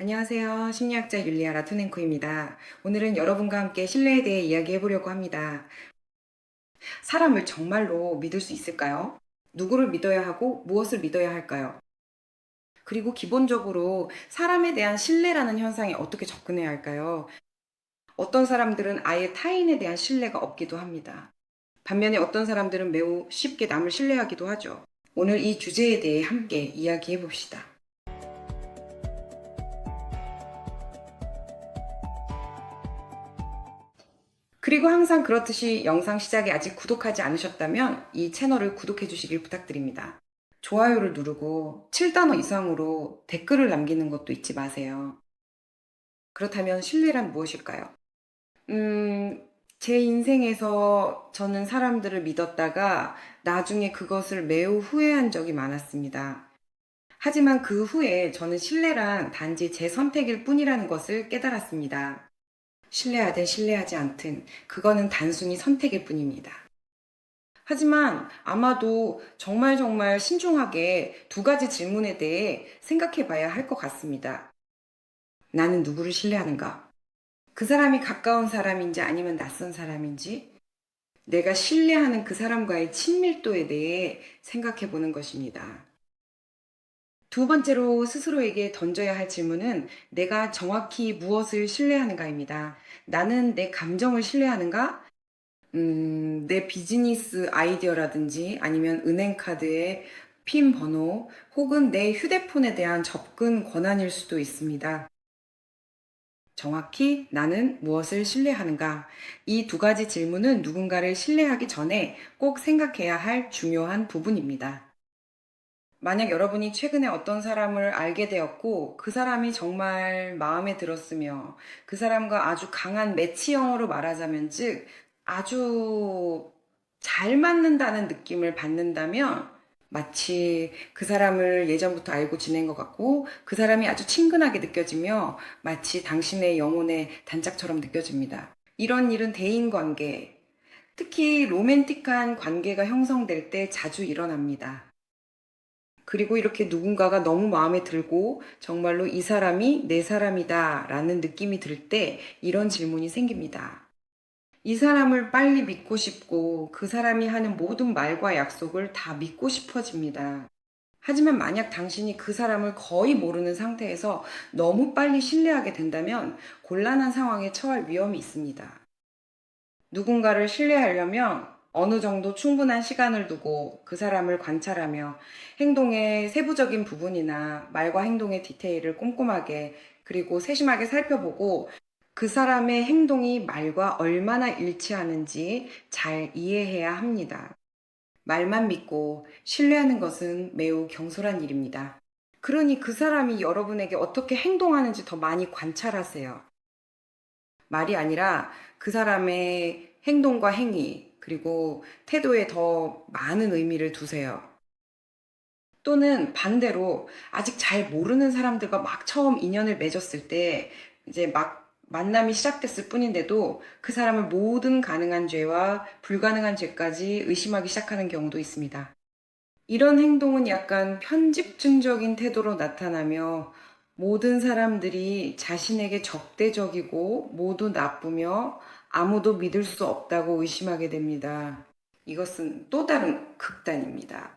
안녕하세요. 심리학자 율리아 라토넨코입니다. 오늘은 여러분과 함께 신뢰에 대해 이야기해 보려고 합니다. 사람을 정말로 믿을 수 있을까요? 누구를 믿어야 하고 무엇을 믿어야 할까요? 그리고 기본적으로 사람에 대한 신뢰라는 현상에 어떻게 접근해야 할까요? 어떤 사람들은 아예 타인에 대한 신뢰가 없기도 합니다. 반면에 어떤 사람들은 매우 쉽게 남을 신뢰하기도 하죠. 오늘 이 주제에 대해 함께 이야기해 봅시다. 그리고 항상 그렇듯이 영상 시작에 아직 구독하지 않으셨다면 이 채널을 구독해 주시길 부탁드립니다. 좋아요를 누르고 7단어 이상으로 댓글을 남기는 것도 잊지 마세요. 그렇다면 신뢰란 무엇일까요? 제 인생에서 저는 사람들을 믿었다가 나중에 그것을 매우 후회한 적이 많았습니다. 하지만 그 후에 저는 신뢰란 단지 제 선택일 뿐이라는 것을 깨달았습니다. 신뢰하든 신뢰하지 않든 그거는 단순히 선택일 뿐입니다. 하지만 아마도 정말 신중하게 두 가지 질문에 대해 생각해 봐야 할 것 같습니다. 나는 누구를 신뢰하는가? 그 사람이 가까운 사람인지 아니면 낯선 사람인지 내가 신뢰하는 그 사람과의 친밀도에 대해 생각해 보는 것입니다. 두 번째로 스스로에게 던져야 할 질문은 내가 정확히 무엇을 신뢰하는가입니다. 나는 내 감정을 신뢰하는가? 내 비즈니스 아이디어라든지 아니면 은행카드의 핀 번호 혹은 내 휴대폰에 대한 접근 권한일 수도 있습니다. 정확히 나는 무엇을 신뢰하는가? 이 두 가지 질문은 누군가를 신뢰하기 전에 꼭 생각해야 할 중요한 부분입니다. 만약 여러분이 최근에 어떤 사람을 알게 되었고 그 사람이 정말 마음에 들었으며 그 사람과 아주 강한 매치형으로 말하자면 즉 아주 잘 맞는다는 느낌을 받는다면 마치 그 사람을 예전부터 알고 지낸 것 같고 그 사람이 아주 친근하게 느껴지며 마치 당신의 영혼의 단짝처럼 느껴집니다. 이런 일은 대인관계, 특히 로맨틱한 관계가 형성될 때 자주 일어납니다. 그리고 이렇게 누군가가 너무 마음에 들고 정말로 이 사람이 내 사람이다 라는 느낌이 들 때 이런 질문이 생깁니다. 이 사람을 빨리 믿고 싶고 그 사람이 하는 모든 말과 약속을 다 믿고 싶어집니다. 하지만 만약 당신이 그 사람을 거의 모르는 상태에서 너무 빨리 신뢰하게 된다면 곤란한 상황에 처할 위험이 있습니다. 누군가를 신뢰하려면 어느 정도 충분한 시간을 두고 그 사람을 관찰하며 행동의 세부적인 부분이나 말과 행동의 디테일을 꼼꼼하게 그리고 세심하게 살펴보고 그 사람의 행동이 말과 얼마나 일치하는지 잘 이해해야 합니다. 말만 믿고 신뢰하는 것은 매우 경솔한 일입니다. 그러니 그 사람이 여러분에게 어떻게 행동하는지 더 많이 관찰하세요. 말이 아니라 그 사람의 행동과 행위, 그리고 태도에 더 많은 의미를 두세요. 또는 반대로 아직 잘 모르는 사람들과 막 처음 인연을 맺었을 때 이제 막 만남이 시작됐을 뿐인데도 그 사람을 모든 가능한 죄와 불가능한 죄까지 의심하기 시작하는 경우도 있습니다. 이런 행동은 약간 편집증적인 태도로 나타나며 모든 사람들이 자신에게 적대적이고 모두 나쁘며 아무도 믿을 수 없다고 의심하게 됩니다. 이것은 또 다른 극단입니다.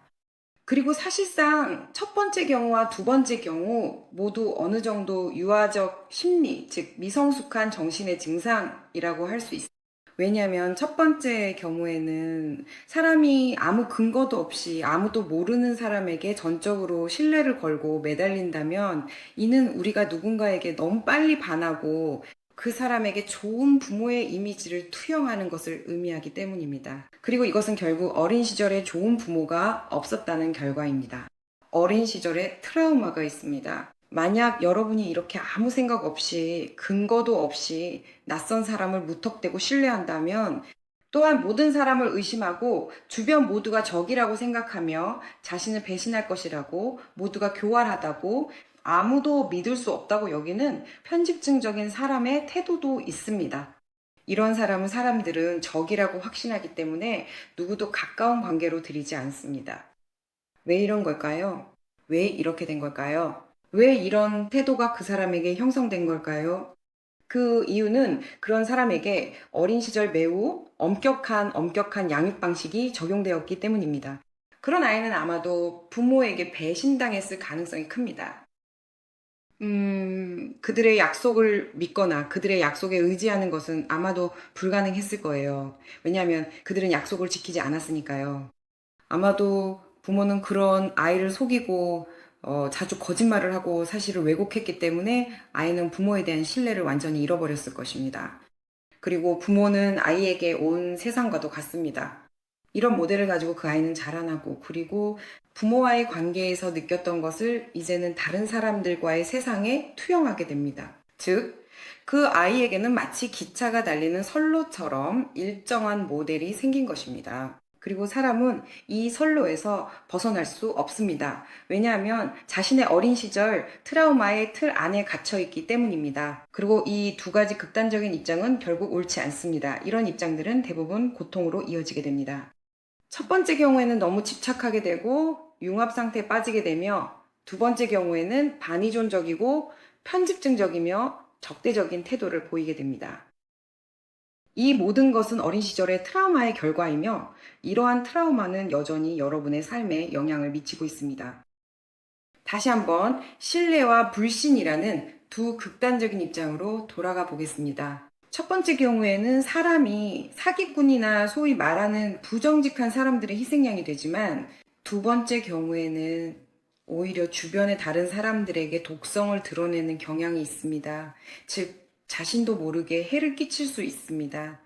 그리고 사실상 첫 번째 경우와 두 번째 경우 모두 어느 정도 유아적 심리, 즉 미성숙한 정신의 증상이라고 할 수 있습니다. 왜냐하면 첫 번째 경우에는 사람이 아무 근거도 없이 아무도 모르는 사람에게 전적으로 신뢰를 걸고 매달린다면 이는 우리가 누군가에게 너무 빨리 반하고 그 사람에게 좋은 부모의 이미지를 투영하는 것을 의미하기 때문입니다. 그리고 이것은 결국 어린 시절에 좋은 부모가 없었다는 결과입니다. 어린 시절에 트라우마가 있습니다. 만약 여러분이 이렇게 아무 생각 없이 근거도 없이 낯선 사람을 무턱대고 신뢰한다면 또한 모든 사람을 의심하고 주변 모두가 적이라고 생각하며 자신을 배신할 것이라고 모두가 교활하다고 아무도 믿을 수 없다고 여기는 편집증적인 사람의 태도도 있습니다. 이런 사람들은 적이라고 확신하기 때문에 누구도 가까운 관계로 들이지 않습니다. 왜 이런 걸까요? 왜 이렇게 된 걸까요? 왜 이런 태도가 그 사람에게 형성된 걸까요? 그 이유는 그런 사람에게 어린 시절 매우 엄격한 양육 방식이 적용되었기 때문입니다. 그런 아이는 아마도 부모에게 배신당했을 가능성이 큽니다. 그들의 약속을 믿거나 그들의 약속에 의지하는 것은 아마도 불가능했을 거예요. 왜냐하면 그들은 약속을 지키지 않았으니까요. 아마도 부모는 그런 아이를 속이고 자주 거짓말을 하고 사실을 왜곡했기 때문에 아이는 부모에 대한 신뢰를 완전히 잃어버렸을 것입니다. 그리고 부모는 아이에게 온 세상과도 같습니다. 이런 모델을 가지고 그 아이는 자라나고 그리고 부모와의 관계에서 느꼈던 것을 이제는 다른 사람들과의 세상에 투영하게 됩니다. 즉, 그 아이에게는 마치 기차가 달리는 선로처럼 일정한 모델이 생긴 것입니다. 그리고 사람은 이 선로에서 벗어날 수 없습니다. 왜냐하면 자신의 어린 시절 트라우마의 틀 안에 갇혀 있기 때문입니다. 그리고 이 두 가지 극단적인 입장은 결국 옳지 않습니다. 이런 입장들은 대부분 고통으로 이어지게 됩니다. 첫 번째 경우에는 너무 집착하게 되고 융합 상태에 빠지게 되며 두 번째 경우에는 반의존적이고 편집증적이며 적대적인 태도를 보이게 됩니다. 이 모든 것은 어린 시절의 트라우마의 결과이며 이러한 트라우마는 여전히 여러분의 삶에 영향을 미치고 있습니다. 다시 한번 신뢰와 불신이라는 두 극단적인 입장으로 돌아가 보겠습니다. 첫 번째 경우에는 사람이 사기꾼이나 소위 말하는 부정직한 사람들의 희생양이 되지만 두 번째 경우에는 오히려 주변의 다른 사람들에게 독성을 드러내는 경향이 있습니다. 즉, 자신도 모르게 해를 끼칠 수 있습니다.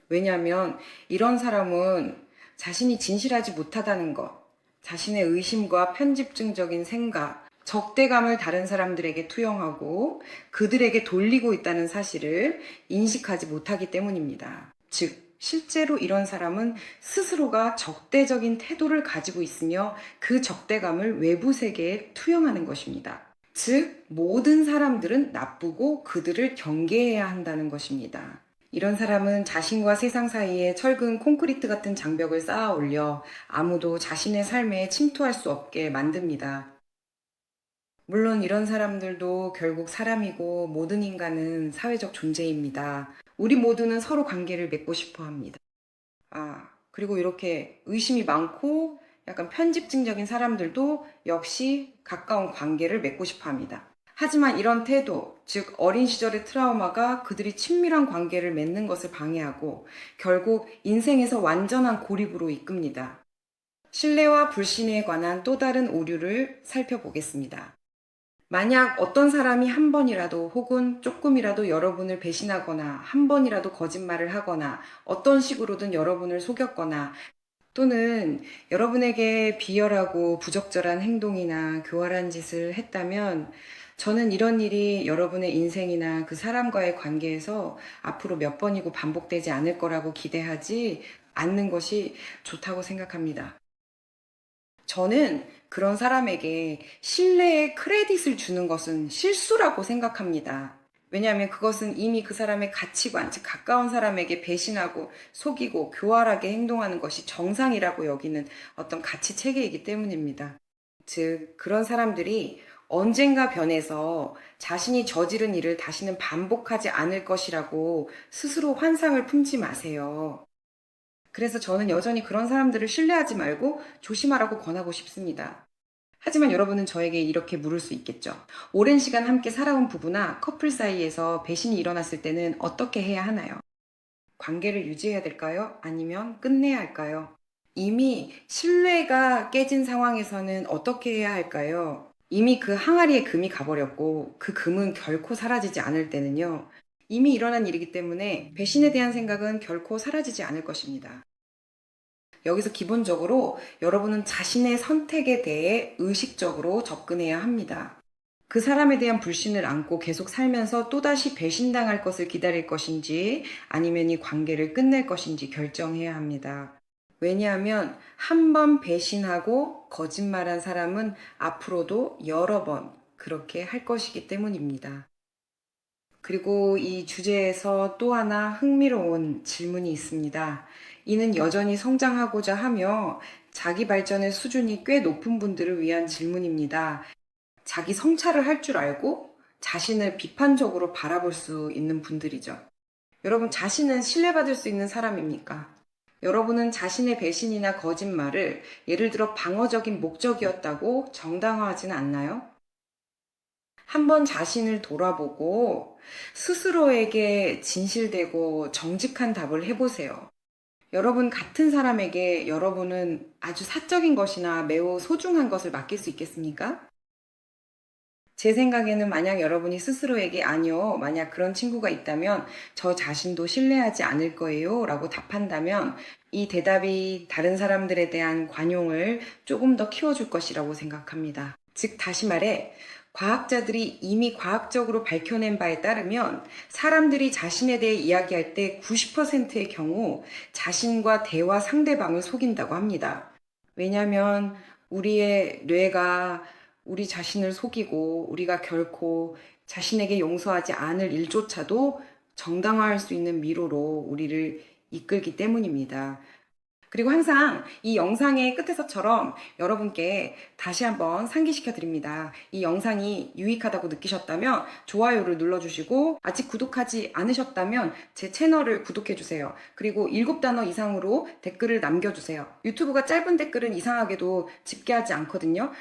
왜냐하면 이런 사람은 자신이 진실하지 못하다는 것, 자신의 의심과 편집증적인 생각, 적대감을 다른 사람들에게 투영하고 그들에게 돌리고 있다는 사실을 인식하지 못하기 때문입니다. 즉, 실제로 이런 사람은 스스로가 적대적인 태도를 가지고 있으며 그 적대감을 외부 세계에 투영하는 것입니다. 즉, 모든 사람들은 나쁘고 그들을 경계해야 한다는 것입니다. 이런 사람은 자신과 세상 사이에 철근 콘크리트 같은 장벽을 쌓아 올려 아무도 자신의 삶에 침투할 수 없게 만듭니다. 물론 이런 사람들도 결국 사람이고 모든 인간은 사회적 존재입니다. 우리 모두는 서로 관계를 맺고 싶어 합니다. 그리고 이렇게 의심이 많고 약간 편집증적인 사람들도 역시 가까운 관계를 맺고 싶어 합니다. 하지만 이런 태도, 즉 어린 시절의 트라우마가 그들이 친밀한 관계를 맺는 것을 방해하고 결국 인생에서 완전한 고립으로 이끕니다. 신뢰와 불신에 관한 또 다른 오류를 살펴보겠습니다. 만약 어떤 사람이 한 번이라도 혹은 조금이라도 여러분을 배신하거나 한 번이라도 거짓말을 하거나 어떤 식으로든 여러분을 속였거나 또는 여러분에게 비열하고 부적절한 행동이나 교활한 짓을 했다면 저는 이런 일이 여러분의 인생이나 그 사람과의 관계에서 앞으로 몇 번이고 반복되지 않을 거라고 기대하지 않는 것이 좋다고 생각합니다. 저는 그런 사람에게 신뢰의 크레딧을 주는 것은 실수라고 생각합니다. 왜냐하면 그것은 이미 그 사람의 가치관, 즉 가까운 사람에게 배신하고 속이고 교활하게 행동하는 것이 정상이라고 여기는 어떤 가치 체계이기 때문입니다. 즉, 그런 사람들이 언젠가 변해서 자신이 저지른 일을 다시는 반복하지 않을 것이라고 스스로 환상을 품지 마세요. 그래서 저는 여전히 그런 사람들을 신뢰하지 말고 조심하라고 권하고 싶습니다. 하지만 여러분은 저에게 이렇게 물을 수 있겠죠. 오랜 시간 함께 살아온 부부나 커플 사이에서 배신이 일어났을 때는 어떻게 해야 하나요? 관계를 유지해야 될까요? 아니면 끝내야 할까요? 이미 신뢰가 깨진 상황에서는 어떻게 해야 할까요? 이미 그 항아리에 금이 가버렸고 그 금은 결코 사라지지 않을 때는요. 이미 일어난 일이기 때문에 배신에 대한 생각은 결코 사라지지 않을 것입니다. 여기서 기본적으로 여러분은 자신의 선택에 대해 의식적으로 접근해야 합니다. 그 사람에 대한 불신을 안고 계속 살면서 또다시 배신당할 것을 기다릴 것인지 아니면 이 관계를 끝낼 것인지 결정해야 합니다. 왜냐하면 한 번 배신하고 거짓말한 사람은 앞으로도 여러 번 그렇게 할 것이기 때문입니다. 그리고 이 주제에서 또 하나 흥미로운 질문이 있습니다. 이는 여전히 성장하고자 하며 자기 발전의 수준이 꽤 높은 분들을 위한 질문입니다. 자기 성찰을 할 줄 알고 자신을 비판적으로 바라볼 수 있는 분들이죠. 여러분, 자신은 신뢰받을 수 있는 사람입니까? 여러분은 자신의 배신이나 거짓말을 예를 들어 방어적인 목적이었다고 정당화하지는 않나요? 한번 자신을 돌아보고 스스로에게 진실되고 정직한 답을 해보세요. 여러분 같은 사람에게 여러분은 아주 사적인 것이나 매우 소중한 것을 맡길 수 있겠습니까? 제 생각에는 만약 여러분이 스스로에게 아니요, 만약 그런 친구가 있다면 저 자신도 신뢰하지 않을 거예요 라고 답한다면 이 대답이 다른 사람들에 대한 관용을 조금 더 키워줄 것이라고 생각합니다. 즉, 다시 말해, 과학자들이 이미 과학적으로 밝혀낸 바에 따르면 사람들이 자신에 대해 이야기할 때 90%의 경우 자신과 대화 상대방을 속인다고 합니다. 왜냐하면 우리의 뇌가 우리 자신을 속이고 우리가 결코 자신에게 용서하지 않을 일조차도 정당화할 수 있는 미로로 우리를 이끌기 때문입니다. 그리고 항상 이 영상의 끝에서처럼 여러분께 다시 한번 상기시켜 드립니다. 이 영상이 유익하다고 느끼셨다면 좋아요를 눌러주시고 아직 구독하지 않으셨다면 제 채널을 구독해주세요. 그리고 7단어 이상으로 댓글을 남겨주세요. 유튜브가 짧은 댓글은 이상하게도 집계하지 않거든요.